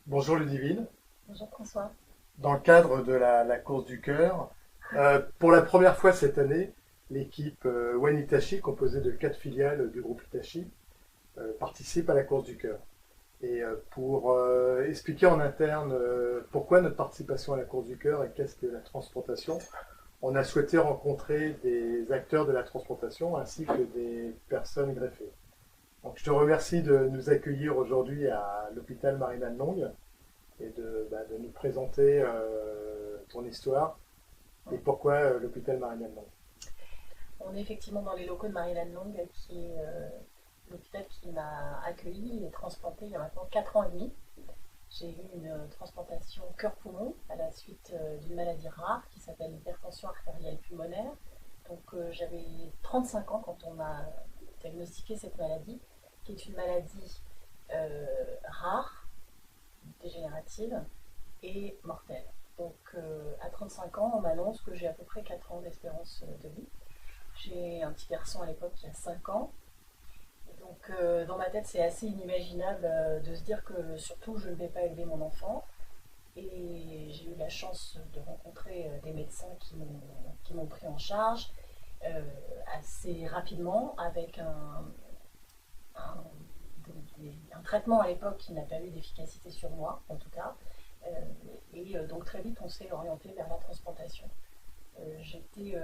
Bonjour Ludivine. Bonjour François. Dans le cadre de la course du cœur, pour la première fois cette année, l'équipe One Hitachi, composée de 4 filiales du groupe Hitachi, participe à la course du cœur. Et pour expliquer en interne pourquoi notre participation à la course du cœur et qu'est-ce que la transplantation, on a souhaité rencontrer des acteurs de la transplantation ainsi que des personnes greffées. Donc je te remercie de nous accueillir aujourd'hui à l'hôpital Marina-Long et de nous présenter ton histoire et pourquoi l'hôpital Marianne. On est effectivement dans les locaux de Marie-Hélène Long, qui est l'hôpital qui m'a accueilli et transplanté il y a maintenant 4 ans et demi. J'ai eu une transplantation cœur-poumon à la suite d'une maladie rare qui s'appelle l'hypertension artérielle pulmonaire. Donc j'avais 35 ans quand on m'a diagnostiqué cette maladie, qui est une maladie rare, dégénérative et mortelle. Donc à 35 ans, on m'annonce que j'ai à peu près 4 ans d'espérance de vie. J'ai un petit garçon à l'époque qui a 5 ans. Et donc dans ma tête, c'est assez inimaginable de se dire que surtout je ne vais pas élever mon enfant. Et j'ai eu la chance de rencontrer des médecins qui m'ont pris en charge euh, assez rapidement avec un, un traitement à l'époque qui n'a pas eu d'efficacité sur moi, en tout cas. Euh, et donc très vite, on s'est orienté vers la transplantation. J'étais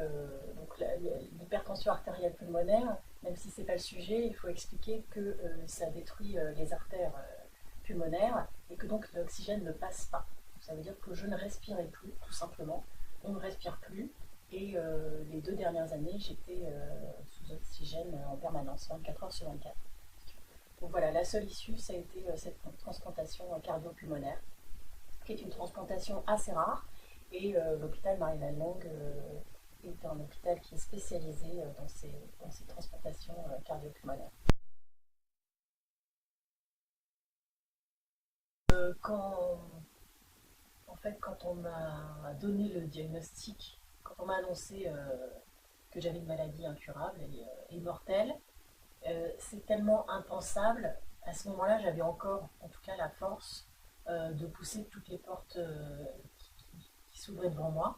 donc l'hypertension artérielle pulmonaire, même si c'est pas le sujet, il faut expliquer que ça détruit les artères pulmonaires et que donc l'oxygène ne passe pas. Ça veut dire que je ne respirais plus, tout simplement. On ne respire plus. Et les 2 dernières années, j'étais sous oxygène en permanence, 24 heures sur 24. Donc voilà, la seule issue, ça a été cette transplantation cardio-pulmonaire, qui est une transplantation assez rare. Et l'hôpital Marie-Hélène Long est un hôpital qui est spécialisé dans ces transplantations cardio-pulmonaires. Quand, en fait, quand on m'a donné le diagnostic, quand on m'a annoncé que j'avais une maladie incurable et mortelle, c'est tellement impensable. À ce moment-là, j'avais encore, en tout cas, la force de pousser toutes les portes qui s'ouvraient devant moi.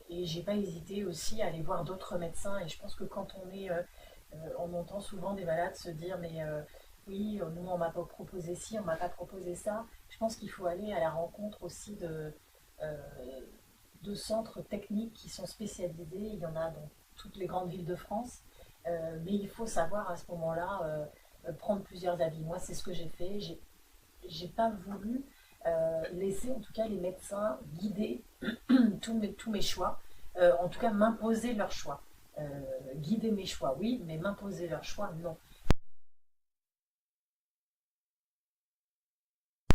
Et j'ai pas hésité aussi à aller voir d'autres médecins. Et je pense que quand on entend souvent des malades se dire mais oui, nous on m'a pas proposé ci, on m'a pas proposé ça. Je pense qu'il faut aller à la rencontre aussi euh, de centres techniques qui sont spécialisés. Il y en a dans toutes les grandes villes de France. Mais il faut savoir à ce moment-là prendre plusieurs avis. Moi, c'est ce que j'ai fait. J'ai pas voulu laisser en tout cas les médecins guider tous mes choix, en tout cas m'imposer leur choix. Guider mes choix, oui, mais m'imposer leur choix, non.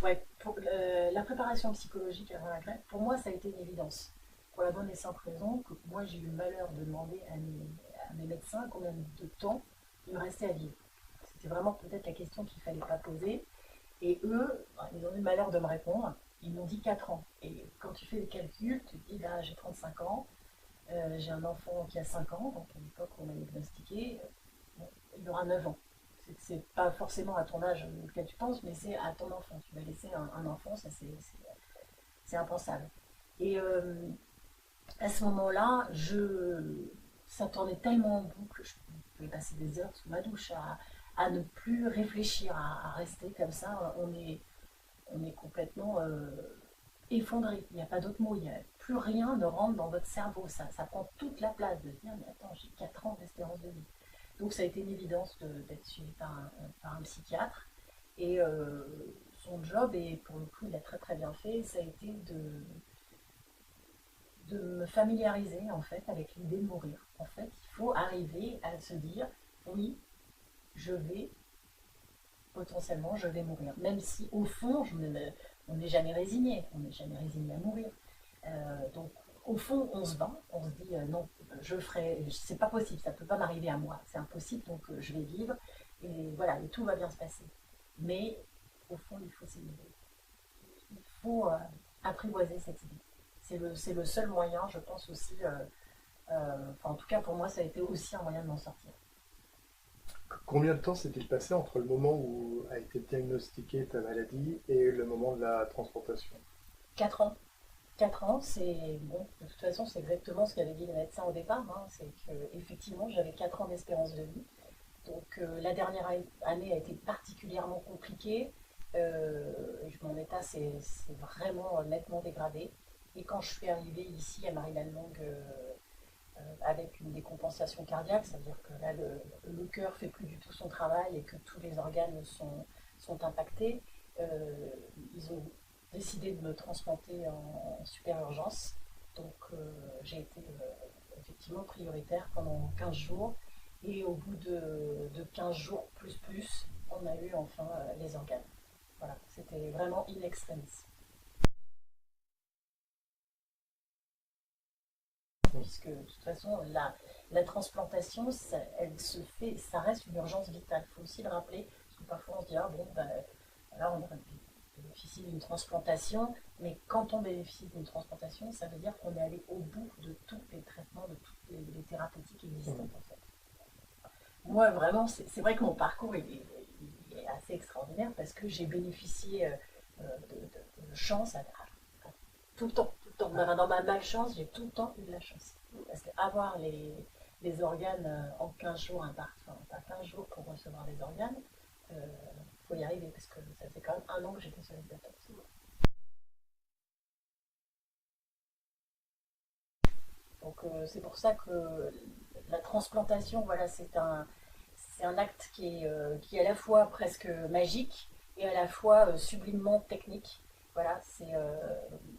Ouais, pour la préparation psychologique avant la greffe, pour moi, ça a été une évidence. Pour la bonne et simple raison que moi, j'ai eu le malheur de demander à mes médecins combien de temps il me restait à vivre. C'était vraiment peut-être la question qu'il ne fallait pas poser. Et eux, ils ont eu le malheur de me répondre. Ils m'ont dit 4 ans. Et quand tu fais les calculs, tu te dis, là, j'ai 35 ans, j'ai un enfant qui a 5 ans, donc à l'époque où on m'a diagnostiqué, bon, il aura 9 ans. C'est pas forcément à ton âge auquel tu penses, mais c'est à ton enfant. Tu vas laisser un enfant, ça c'est impensable. Et à ce moment-là, ça tournait tellement en boucle, je pouvais passer des heures sous ma douche à ne plus réfléchir, à rester comme ça. On est complètement effondré. Il n'y a pas d'autre mot. Plus rien ne rentre dans votre cerveau. Ça prend toute la place de se dire, mais attends, j'ai 4 ans d'espérance de vie. Donc ça a été une évidence d'être suivi par un psychiatre. Et son job, et pour le coup il a très très bien fait, ça a été de me familiariser en fait avec l'idée de mourir. En fait, il faut arriver à se dire, oui, je vais potentiellement je vais mourir. Même si au fond, on n'est jamais résigné, on n'est jamais résigné à mourir. Donc au fond, on se bat, on se dit non, je ferai, c'est pas possible, ça peut pas m'arriver à moi, c'est impossible, donc je vais vivre et voilà, et tout va bien se passer. Mais au fond, il faut s'élever, il faut apprivoiser cette idée. C'est le seul moyen, je pense aussi, enfin, en tout cas pour moi, ça a été aussi un moyen de m'en sortir. Combien de temps s'est-il passé entre le moment où a été diagnostiquée ta maladie et le moment de la transplantation? 4 ans. 4 ans, c'est bon, de toute façon, c'est exactement ce qu'avait dit le médecin au départ, hein, c'est que effectivement j'avais 4 ans d'espérance de vie. Donc la dernière année a été particulièrement compliquée. Mon état s'est vraiment nettement dégradé. Et quand je suis arrivée ici à Marie-Lannelongue avec une décompensation cardiaque, c'est-à-dire que là le cœur fait plus du tout son travail et que tous les organes sont impactés, ils ont décidé de me transplanter en super urgence. Donc j'ai été effectivement prioritaire pendant 15 jours. Et au bout de 15 jours plus, on a eu enfin les organes. Voilà, c'était vraiment in extremis. Puisque de toute façon, la transplantation, elle se fait, ça reste une urgence vitale. Il faut aussi le rappeler, parce que parfois on se dit, ah bon, ben, là on bénéficie d'une transplantation, mais quand on bénéficie d'une transplantation, ça veut dire qu'on est allé au bout de tous les traitements, de toutes les thérapeutiques existantes en fait. Moi, vraiment, c'est vrai que mon parcours il est assez extraordinaire parce que j'ai bénéficié de chance tout le temps. Tout le temps. Dans ma malchance, j'ai tout le temps eu de la chance. Parce qu'avoir les organes en 15 jours, enfin, pas 15 jours pour recevoir les organes, il faut y arriver parce que ça fait quand même 1 an que j'étais sur les plateaux. Donc c'est pour ça que la transplantation, voilà, c'est un acte qui est à la fois presque magique et à la fois sublimement technique. Voilà,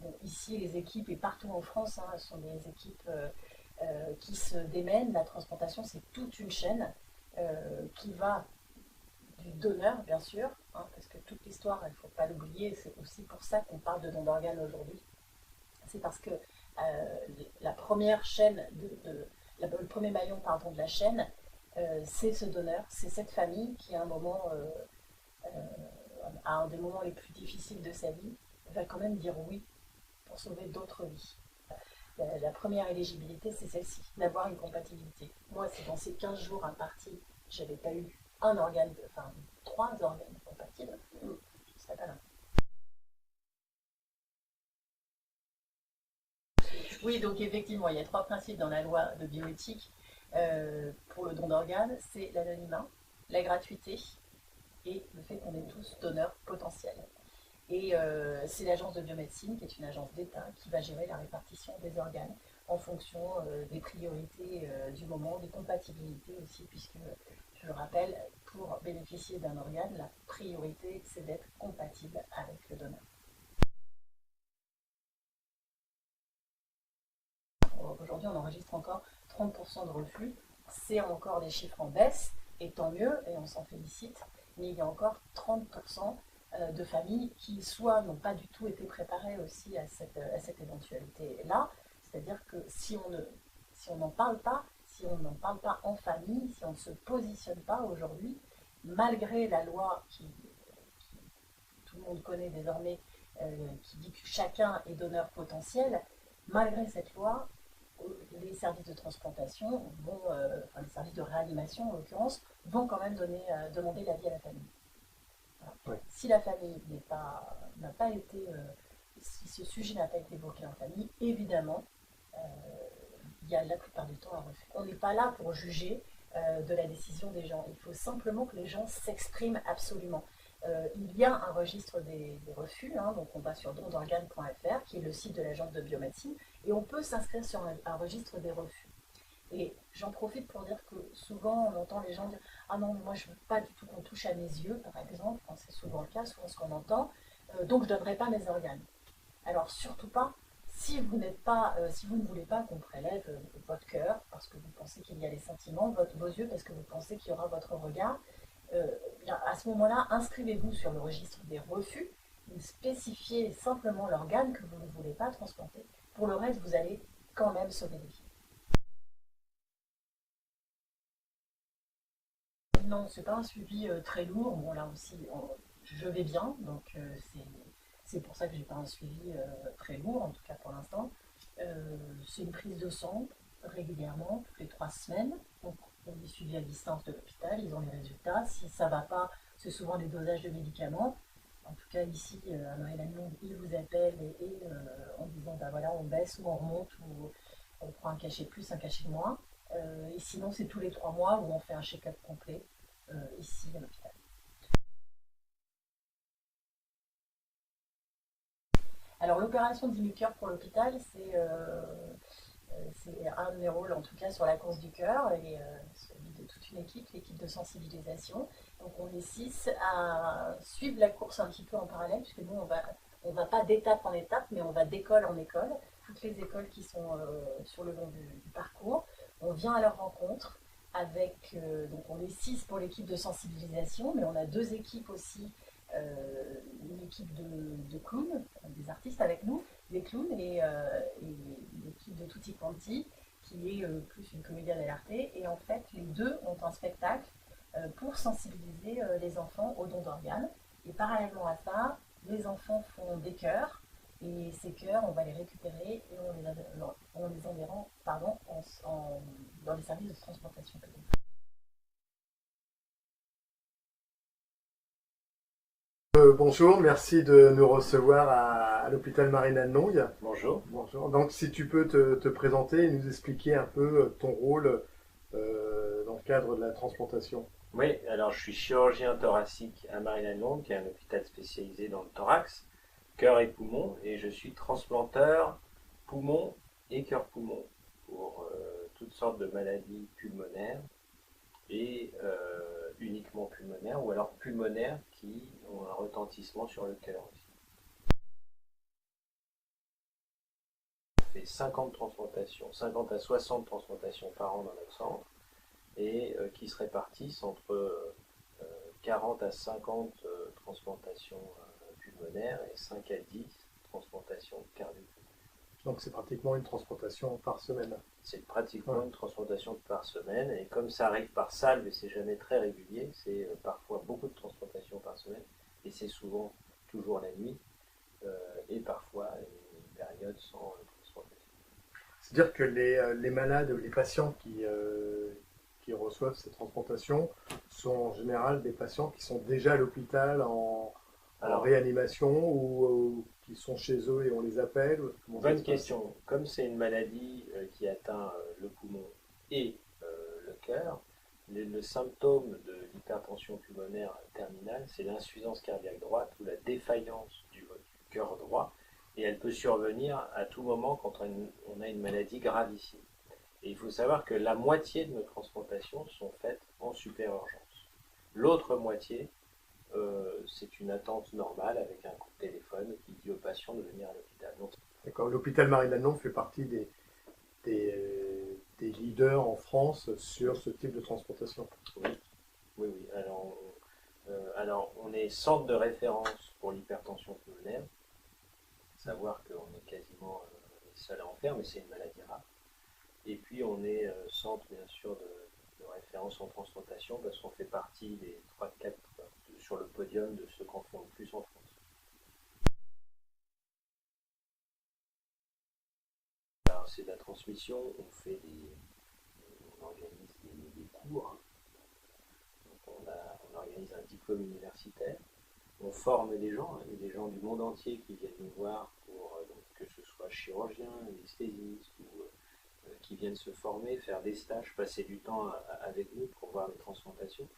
bon, ici les équipes et partout en France, hein, sont des équipes qui se démènent. La transplantation, c'est toute une chaîne qui va du donneur, bien sûr, hein, parce que toute l'histoire, il ne faut pas l'oublier, c'est aussi pour ça qu'on parle de don d'organes aujourd'hui. C'est parce que la première chaîne, le premier maillon pardon, de la chaîne, c'est ce donneur, c'est cette famille qui, à un moment, à un des moments les plus difficiles de sa vie, va quand même dire oui pour sauver d'autres vies. La première éligibilité, c'est celle-ci, d'avoir une compatibilité. Moi, c'est dans ces 15 jours impartis, je n'avais pas eu un organe, enfin 3 organes compatibles, je ne serais pas là. Oui, donc effectivement, il y a 3 principes dans la loi de bioéthique pour le don d'organes, c'est l'anonymat, la gratuité et le fait qu'on est tous donneurs potentiels. Et c'est l'agence de biomédecine, qui est une agence d'État, qui va gérer la répartition des organes en fonction des priorités du moment, des compatibilités aussi, puisque, je le rappelle, pour bénéficier d'un organe, la priorité, c'est d'être compatible avec le donneur. Aujourd'hui, on enregistre encore 30% de refus. C'est encore des chiffres en baisse, et tant mieux, et on s'en félicite, mais il y a encore 30% de familles qui soit n'ont pas du tout été préparées aussi à cette éventualité-là. C'est-à-dire que si on n'en parle pas, si on n'en parle pas en famille, si on ne se positionne pas aujourd'hui, malgré la loi qui tout le monde connaît désormais, qui dit que chacun est donneur potentiel, malgré cette loi, les services de transplantation enfin les services de réanimation en l'occurrence, vont quand même demander l'avis à la famille. Voilà. Ouais. Si la famille n'a pas été, si ce sujet n'a pas été évoqué en famille, évidemment, il y a la plupart du temps un refus. On n'est pas là pour juger de la décision des gens. Il faut simplement que les gens s'expriment absolument. Il y a un registre des refus, hein, donc on va sur dondorganes.fr, qui est le site de l'agence de biomédecine, et on peut s'inscrire sur un registre des refus. Et j'en profite pour dire que souvent on entend les gens dire « Ah non, mais moi je ne veux pas du tout qu'on touche à mes yeux », par exemple, quand c'est souvent le cas, souvent ce qu'on entend, donc je ne donnerai pas mes organes. Alors surtout pas, si vous ne voulez pas qu'on prélève votre cœur, parce que vous pensez qu'il y a les sentiments, vos yeux, parce que vous pensez qu'il y aura votre regard, bien, à ce moment-là, inscrivez-vous sur le registre des refus, spécifiez simplement l'organe que vous ne voulez pas transplanter. Pour le reste, vous allez quand même sauver des vies. Non, c'est pas un suivi très lourd. Bon, là aussi, je vais bien, donc c'est pour ça que j'ai pas un suivi très lourd, en tout cas pour l'instant. C'est une prise de sang régulièrement, toutes les 3 semaines. Donc on est suivi à distance de l'hôpital, ils ont les résultats. Si ça ne va pas, c'est souvent des dosages de médicaments. En tout cas, ici, à Marie-Lannelongue, ils vous appellent en disant bah voilà, on baisse ou on remonte ou on prend un cachet de plus, un cachet de moins. Et sinon, c'est tous les 3 mois où on fait un check-up complet ici à l'hôpital. Alors, l'opération d'Immucœur pour l'hôpital, c'est un de mes rôles, en tout cas, sur la course du cœur et celui de toute une équipe, l'équipe de sensibilisation. Donc, on est 6 à suivre la course un petit peu en parallèle, puisque nous, on va pas d'étape en étape, mais on va d'école en école. Toutes les écoles qui sont sur le long du parcours, on vient à leur rencontre avec, donc on est 6 pour l'équipe de sensibilisation, mais on a 2 équipes aussi, une équipe de clowns, des artistes avec nous, des clowns et l'équipe de Tutti Quanti qui est plus une comédie dell'arte. Et en fait, les deux ont un spectacle pour sensibiliser les enfants aux dons d'organes. Et parallèlement à ça, les enfants font des chœurs. Et ces chœurs, on va les récupérer et on les enverra dans les services de transplantation. Bonjour, merci de nous recevoir à l'hôpital Marie-Lannelongue. Bonjour. Bonjour. Donc, si tu peux te présenter et nous expliquer un peu ton rôle dans le cadre de la transplantation. Oui, alors je suis chirurgien thoracique à Marie-Lannelongue, qui est un hôpital spécialisé dans le thorax, cœur et poumon, et je suis transplanteur poumon et cœur-poumon pour toutes sortes de maladies pulmonaires et uniquement pulmonaires, ou alors pulmonaires qui ont un retentissement sur le cœur aussi. On fait 50 transplantations, 50 à 60 transplantations par an dans notre centre, et qui se répartissent entre 40 à 50 transplantations pulmonaires et 5 à 10 transplantations cardio-pulmonaires. Donc, c'est pratiquement une transplantation par semaine. C'est pratiquement une transplantation par semaine, et comme ça arrive par salve et c'est jamais très régulier, c'est parfois beaucoup de transplantations par semaine, et c'est souvent toujours la nuit, et parfois une période sans transplantation. C'est-à-dire que les malades, les patients qui reçoivent ces transplantations sont en général des patients qui sont déjà à l'hôpital en réanimation ou qui sont chez eux et on les appelle. Bonne question. Comme c'est une maladie qui atteint le poumon et le cœur, le symptôme de l'hypertension pulmonaire terminale, c'est l'insuffisance cardiaque droite ou la défaillance du cœur droit, et elle peut survenir à tout moment quand on a une maladie gravissime. Et il faut savoir que la moitié de nos transplantations sont faites en super urgence. L'autre moitié, c'est une attente normale avec un coup de téléphone qui dit au patient de venir à l'hôpital. D'accord. L'hôpital Marie-Lannelongue fait partie des leaders en France sur ce type de transplantation. Oui, oui, oui. Alors, on est centre de référence pour l'hypertension pulmonaire. Savoir qu'on est quasiment les seuls à en faire, mais c'est une maladie rare. Et puis on est centre bien sûr de référence en transplantation parce qu'on fait partie des 3-4 sur le podium de ceux qu'en font le plus en France. Alors c'est de la transmission, on organise des cours, donc on organise un diplôme universitaire, on forme des gens, il y a des gens du monde entier qui viennent nous voir pour que ce soit chirurgien, anesthésiste ou qui viennent se former, faire des stages, passer du temps avec nous pour voir les transplantations.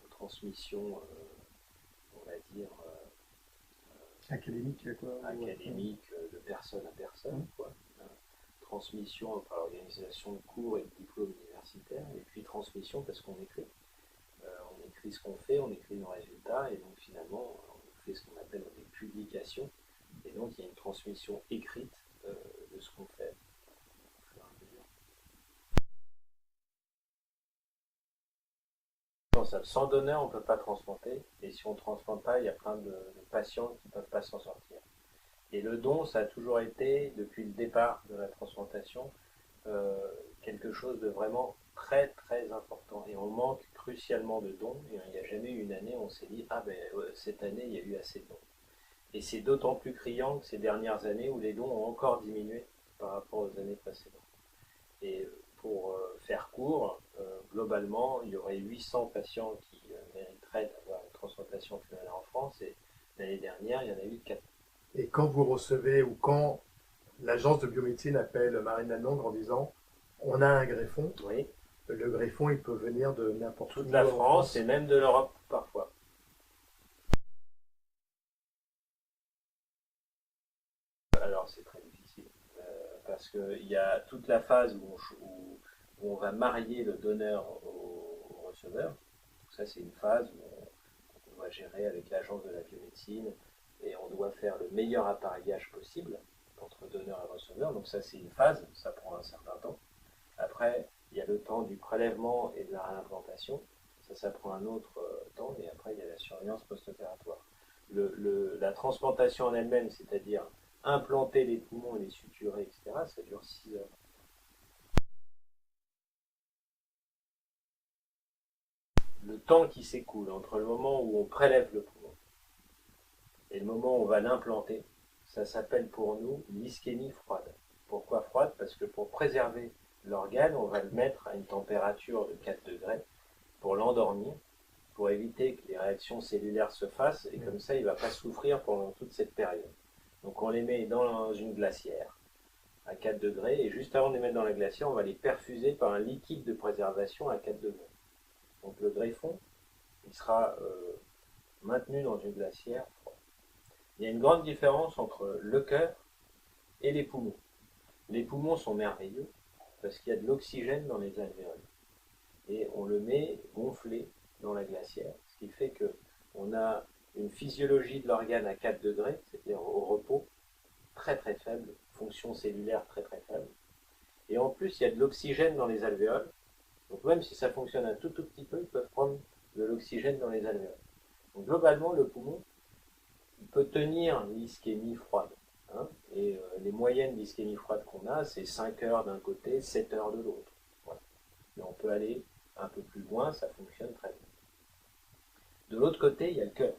Transmission, on va dire, académique, quoi. Académique, de personne à personne, quoi. Transmission par l'organisation de cours et de diplômes universitaires, et puis transmission parce qu'on écrit. On écrit ce qu'on fait, on écrit nos résultats, et donc finalement, on fait ce qu'on appelle des publications, et donc il y a une transmission écrite de ce qu'on fait. Sans donneur, on ne peut pas transplanter, et si on ne transplante pas, il y a plein de patients qui ne peuvent pas s'en sortir. Et le don, ça a toujours été, depuis le départ de la transplantation, quelque chose de vraiment très très important. Et on manque crucialement de dons, et il n'y a jamais eu une année où on s'est dit, ah ben cette année, il y a eu assez de dons. Et c'est d'autant plus criant que ces dernières années où les dons ont encore diminué par rapport aux années précédentes. Et pour faire court, globalement, il y aurait 800 patients qui mériteraient d'avoir une transplantation pulmonaire en France, et l'année dernière, il y en a eu 4. Et quand vous recevez ou quand l'agence de biomédecine appelle Marine Lanong en disant on a un greffon, Oui, le greffon il peut venir de n'importe où. toute la en France et même de l'Europe parfois. Alors c'est très difficile, parce qu'il y a toute la phase où on va marier le donneur au receveur. Donc ça c'est une phase où on doit gérer avec l'agence de la biomédecine et on doit faire le meilleur appareillage possible entre donneur et receveur. Donc ça c'est une phase, ça prend un certain temps. Après il y a le temps du prélèvement et de la réimplantation, ça prend un autre temps, et après il y a la surveillance post-opératoire. La transplantation en elle-même, c'est-à-dire implanter les poumons et les suturer, etc., ça dure 6 heures. Le temps qui s'écoule entre le moment où on prélève le poumon et le moment où on va l'implanter, ça s'appelle pour nous l'ischémie froide. Pourquoi froide? Parce que pour préserver l'organe, on va le mettre à une température de 4 degrés pour l'endormir, pour éviter que les réactions cellulaires se fassent, et comme ça il ne va pas souffrir pendant toute cette période. Donc on les met dans une glacière à 4 degrés, et juste avant de les mettre dans la glacière, on va les perfuser par un liquide de préservation à 4 degrés. Donc le greffon, il sera maintenu dans une glacière froide. Il y a une grande différence entre le cœur et les poumons. Les poumons sont merveilleux parce qu'il y a de l'oxygène dans les alvéoles. Et on le met gonflé dans la glacière, ce qui fait qu'on a une physiologie de l'organe à 4 degrés, c'est-à-dire au repos, très très faible, fonction cellulaire très très faible. Et en plus, il y a de l'oxygène dans les alvéoles. Donc même si ça fonctionne un tout petit peu, ils peuvent prendre de l'oxygène dans les alvéoles. Donc globalement, le poumon, il peut tenir l'ischémie froide. Hein, et les moyennes d'ischémie froide qu'on a, c'est 5 heures d'un côté, 7 heures de l'autre. Voilà. Mais on peut aller un peu plus loin, ça fonctionne très bien. De l'autre côté, il y a le cœur.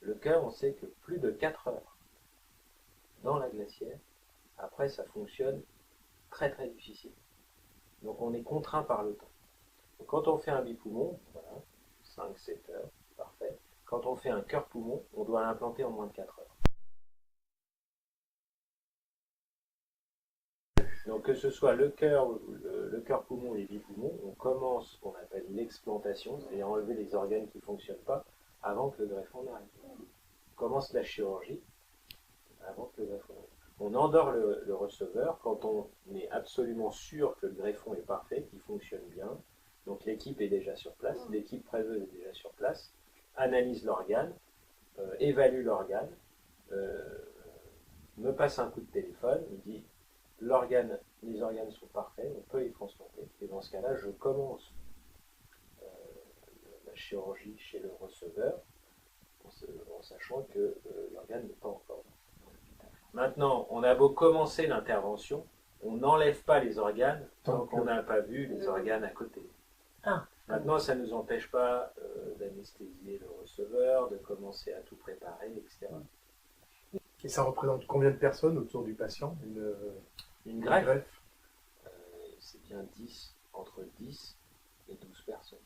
Le cœur, on sait que plus de 4 heures dans la glacière, après ça fonctionne très très difficile. Donc on est contraint par le temps. Donc, quand on fait un bipoumon, voilà, 5-7 heures, parfait. Quand on fait un cœur-poumon, on doit l'implanter en moins de 4 heures. Donc que ce soit le cœur-poumon ou les bipoumons, on commence ce qu'on appelle l'explantation, c'est-à-dire enlever les organes qui ne fonctionnent pas avant que le greffon n'arrive. On commence la chirurgie avant que le greffon n'arrive. On endort le receveur quand on est absolument sûr que le greffon est parfait, qu'il fonctionne bien. Donc l'équipe est déjà sur place, l'équipe préveuse est déjà sur place, analyse l'organe, évalue l'organe, me passe un coup de téléphone, me dit les organes sont parfaits, on peut les transplanter. Et dans ce cas-là, je commence la chirurgie chez le receveur, en sachant que l'organe n'est pas encore dans l'hôpital. Maintenant, on a beau commencer l'intervention, on n'enlève pas les organes tant qu'on n'a pas vu les organes à côté. Maintenant, ça ne nous empêche pas d'anesthésier le receveur, de commencer à tout préparer, etc. Et ça représente combien de personnes autour du patient, une greffe, c'est bien entre 10 et 12 personnes.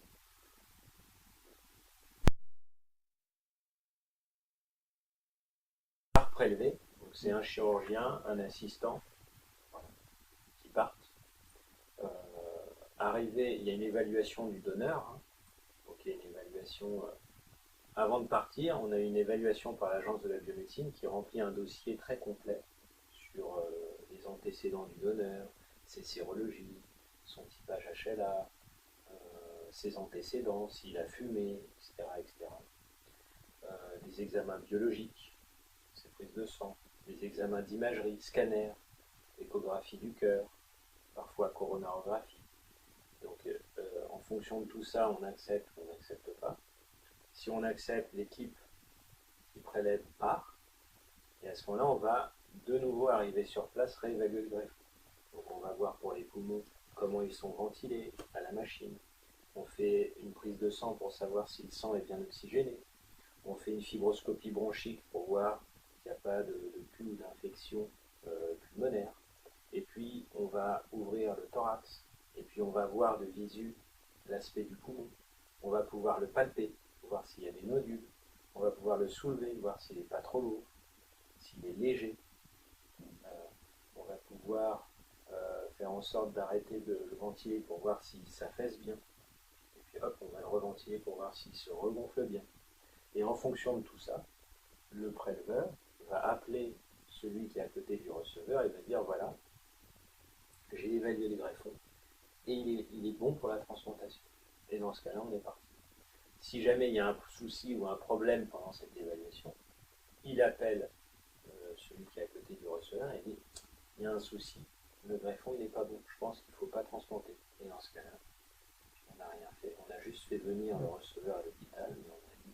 Par prélevé, donc c'est un chirurgien, un assistant, voilà, qui partent. Arrivé, il y a une évaluation du donneur. Hein. Donc il y a une évaluation. Avant de partir, on a une évaluation par l'agence de la biomédecine qui remplit un dossier très complet sur les antécédents du donneur, ses sérologies, son typage HLA, ses antécédents, s'il a fumé, etc. etc. Des examens biologiques, ses prises de sang, des examens d'imagerie, scanner, échographie du cœur, parfois coronarographie. Donc en fonction de tout ça, on accepte ou on n'accepte pas. Si on accepte, l'équipe qui prélève part, et à ce moment-là, on va de nouveau arriver sur place, réévaluer le greffon. Donc on va voir pour les poumons comment ils sont ventilés à la machine. On fait une prise de sang pour savoir si le sang est bien oxygéné. On fait une fibroscopie bronchique pour voir qu'il n'y a pas de pus ou d'infection pulmonaire. Et puis on va ouvrir le thorax Et puis on va voir de visu l'aspect du poumon. On va pouvoir le palper, voir s'il y a des nodules. On va pouvoir le soulever, voir s'il n'est pas trop lourd, s'il est léger. On va pouvoir faire en sorte d'arrêter de le ventiler pour voir si ça fesse bien. Et puis hop, on va le reventiler pour voir s'il se regonfle bien. Et en fonction de tout ça, le préleveur va appeler celui qui est à côté du receveur et va dire voilà, j'ai évalué le greffon et il est bon pour la transplantation. Et dans ce cas-là, on est parti. Si jamais il y a un souci ou un problème pendant cette évaluation, il appelle celui qui est à côté du receveur et dit il y a un souci, le greffon il n'est pas bon, je pense qu'il ne faut pas transplanter. Et dans ce cas-là, on n'a rien fait, on a juste fait venir le receveur à l'hôpital, mais on a dit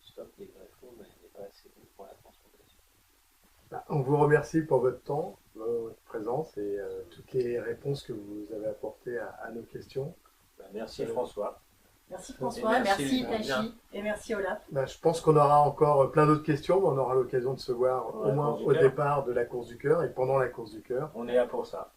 stop, les greffons, il n'est pas assez bon pour la transplantation. On vous remercie pour votre temps, votre présence et toutes les réponses que vous avez apportées à nos questions. Merci François. Merci François, merci Itachi et merci Olaf. Je pense qu'on aura encore plein d'autres questions, mais on aura l'occasion de se voir au moins au départ de la course du cœur et pendant la course du cœur. On est là pour ça.